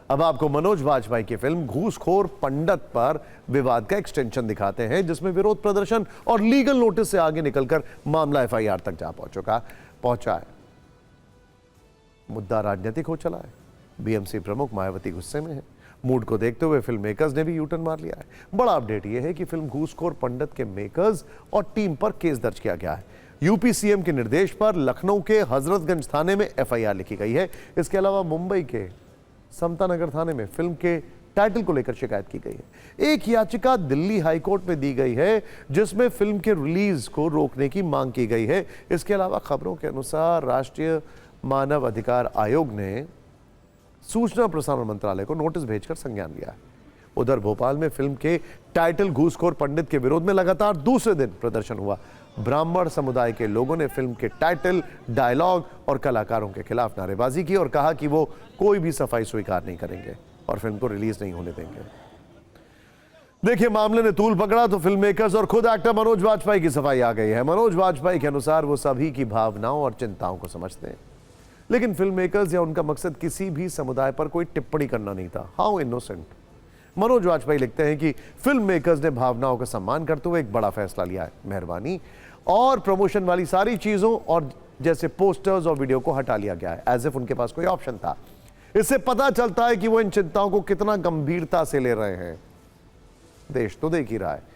अब आपको मनोज वाजपेयी की फिल्म घूसखोर पंडित पर विवाद का एक्सटेंशन दिखाते हैं, जिसमें विरोध प्रदर्शन और लीगल नोटिस से आगे निकलकर मामला एफआईआर तक जा पहुंचा है। मुद्दा राजनीतिक हो चला है। बीएमसी प्रमुख मायावती गुस्से में है। मूड को देखते हुए फिल्म मेकर्स ने भी यूटर्न मार लिया है। बड़ा अपडेट यह है कि फिल्म घूसखोर पंडित के मेकर्स और टीम पर केस दर्ज किया गया है। यूपी सीएम के निर्देश पर लखनऊ के हजरतगंज थाने में एफआईआर लिखी गई है। इसके अलावा मुंबई के समता नगर थाने में फिल्म के टाइटल को लेकर शिकायत की गई है। एक याचिका दिल्ली हाईकोर्ट में दी गई है, जिसमें फिल्म के रिलीज को रोकने की मांग की गई है। इसके अलावा खबरों के अनुसार राष्ट्रीय मानव अधिकार आयोग ने सूचना प्रसारण मंत्रालय को नोटिस भेजकर संज्ञान लिया है। उधर भोपाल में फिल्म के टाइटल घूसखोर पंडित के विरोध में लगातार दूसरे दिन प्रदर्शन हुआ। ब्राह्मण समुदाय के लोगों ने फिल्म के टाइटल, डायलॉग और कलाकारों के खिलाफ नारेबाजी की और कहा कि वो कोई भी सफाई स्वीकार नहीं करेंगे और फिल्म को रिलीज नहीं होने देंगे। देखिए, मामले ने तूल पकड़ा तो फिल्म मेकर्स और खुद एक्टर मनोज वाजपेयी की सफाई आ गई है। मनोज वाजपेयी के अनुसार वो सभी की भावनाओं और चिंताओं को समझते हैं, लेकिन फिल्म मेकर्स या उनका मकसद किसी भी समुदाय पर कोई टिप्पणी करना नहीं था। How innocent. मनोज वाजपेयी लिखते हैं कि फिल्म मेकर्स ने भावनाओं का सम्मान करते हुए एक बड़ा फैसला लिया है। मेहरबानी और प्रमोशन वाली सारी चीजों और जैसे पोस्टर्स और वीडियो को हटा लिया गया है, एज इफ उनके पास कोई ऑप्शन था। इससे पता चलता है कि वो इन चिंताओं को कितना गंभीरता से ले रहे हैं। देश तो देख ही रहा है।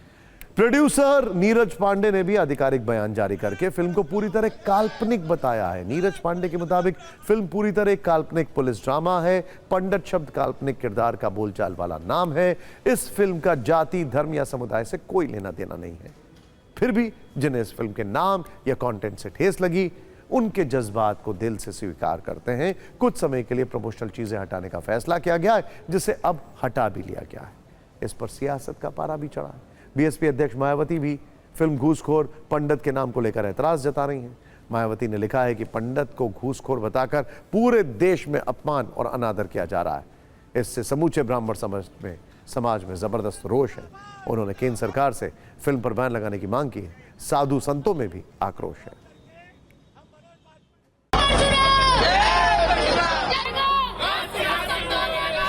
प्रोड्यूसर नीरज पांडे ने भी आधिकारिक बयान जारी करके फिल्म को पूरी तरह काल्पनिक बताया है। नीरज पांडे के मुताबिक फिल्म पूरी तरह काल्पनिक पुलिस ड्रामा है। पंडित शब्द काल्पनिक किरदार का बोलचाल वाला नाम है। इस फिल्म का जाति, धर्म या समुदाय से कोई लेना देना नहीं है। फिर भी जिन्हें इस फिल्म के नाम या कंटेंट से ठेस लगी, उनके जज्बात को दिल से स्वीकार करते हैं। कुछ समय के लिए प्रमोशनल चीजें हटाने का फैसला किया गया है, जिसे अब हटा भी लिया गया है। इस पर सियासत का पारा भी चढ़ा है। बीएसपी अध्यक्ष मायावती भी फिल्म घूसखोर पंडित के नाम को लेकर ऐतराज जता रही हैं। मायावती ने लिखा है कि पंडित को घूसखोर बताकर पूरे देश में अपमान और अनादर किया जा रहा है। इससे समूचे ब्राह्मण समाज में जबरदस्त रोष है। उन्होंने केंद्र सरकार से फिल्म पर बैन लगाने की मांग की है। साधु संतों में भी आक्रोश है।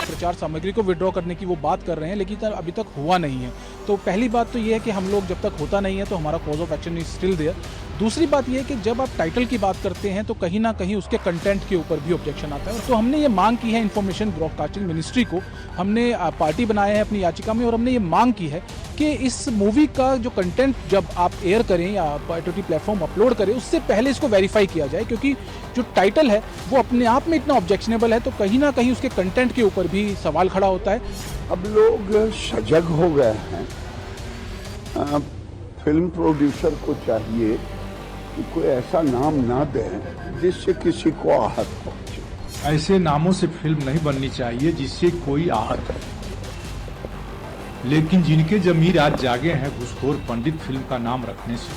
प्रचार सामग्री को विड्रॉ करने की वो बात कर रहे हैं, लेकिन अभी तक हुआ नहीं है। तो पहली बात तो ये है कि हम लोग जब तक होता नहीं है तो हमारा cause of action is still there. दूसरी बात ये है कि जब आप टाइटल की बात करते हैं तो कहीं ना कहीं उसके कंटेंट के ऊपर भी ऑब्जेक्शन आता है। तो हमने ये मांग की है इंफॉर्मेशन ब्रॉडकास्टिंग मिनिस्ट्री को, हमने पार्टी बनाया है अपनी याचिका में और हमने ये मांग की है कि इस मूवी का जो कंटेंट जब आप एयर करें या OTT प्लेटफॉर्म अपलोड करें, उससे पहले इसको वेरीफाई किया जाए, क्योंकि जो टाइटल है वो अपने आप में इतना ऑब्जेक्शनेबल है, तो कहीं ना कहीं उसके कंटेंट के ऊपर भी सवाल खड़ा होता है। अब लोग सजग हो गए हैं। फिल्म प्रोड्यूसर को चाहिए कि कोई ऐसा नाम ना दें जिससे किसी को आहत पहुंचे। ऐसे नामों से फिल्म नहीं बननी चाहिए जिससे कोई आहत हो। लेकिन जिनके जमीर आज जागे हैं घूसखोर पंडित फिल्म का नाम रखने से,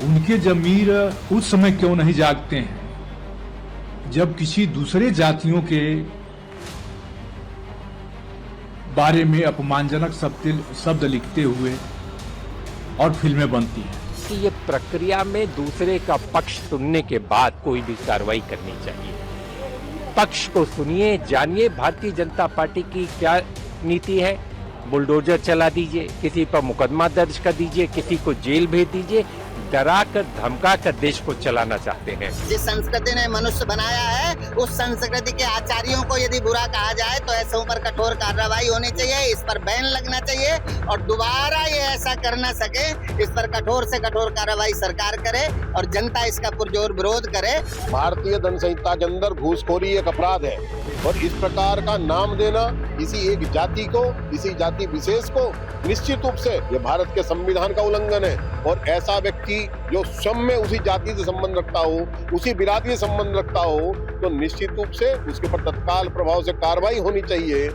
उनके जमीर उस समय क्यों नहीं जागते हैं जब किसी दूसरे जातियों के बारे में अपमानजनक शब्द लिखते हुए और फिल्में बनती हैं। कि ये प्रक्रिया में दूसरे का पक्ष सुनने के बाद कोई भी कार्रवाई करनी चाहिए। पक्ष को सुनिए, जानिए भारतीय जनता पार्टी की क्या नीति है। बुलडोजर चला दीजिए, किसी पर मुकदमा दर्ज कर दीजिए, किसी को जेल भेज दीजिए, डरा कर धमका कर देश को चलाना चाहते हैं। जिस संस्कृति ने मनुष्य बनाया है, उस संस्कृति के आचार्यों को यदि बुरा कहा जाए तो ऐसे पर कठोर कार्रवाई होनी चाहिए। इस पर बैन लगना चाहिए और दोबारा ये ऐसा कर न सके, इस पर कठोर से कठोर कार्रवाई सरकार करे और जनता इसका पुरजोर विरोध करे। भारतीय दंड संहिता के अंदर घूसखोरी एक अपराध है और इस प्रकार का नाम देना किसी एक जाति को, किसी जाति विशेष को, निश्चित रूप से ये भारत के संविधान का उल्लंघन है। और ऐसा व्यक्ति जो स्वयं में उसी जाति से संबंध रखता हो, उसी बिरादरी से संबंध रखता हो, तो निश्चित रूप से उसके ऊपर तत्काल प्रभाव से कार्रवाई होनी चाहिए।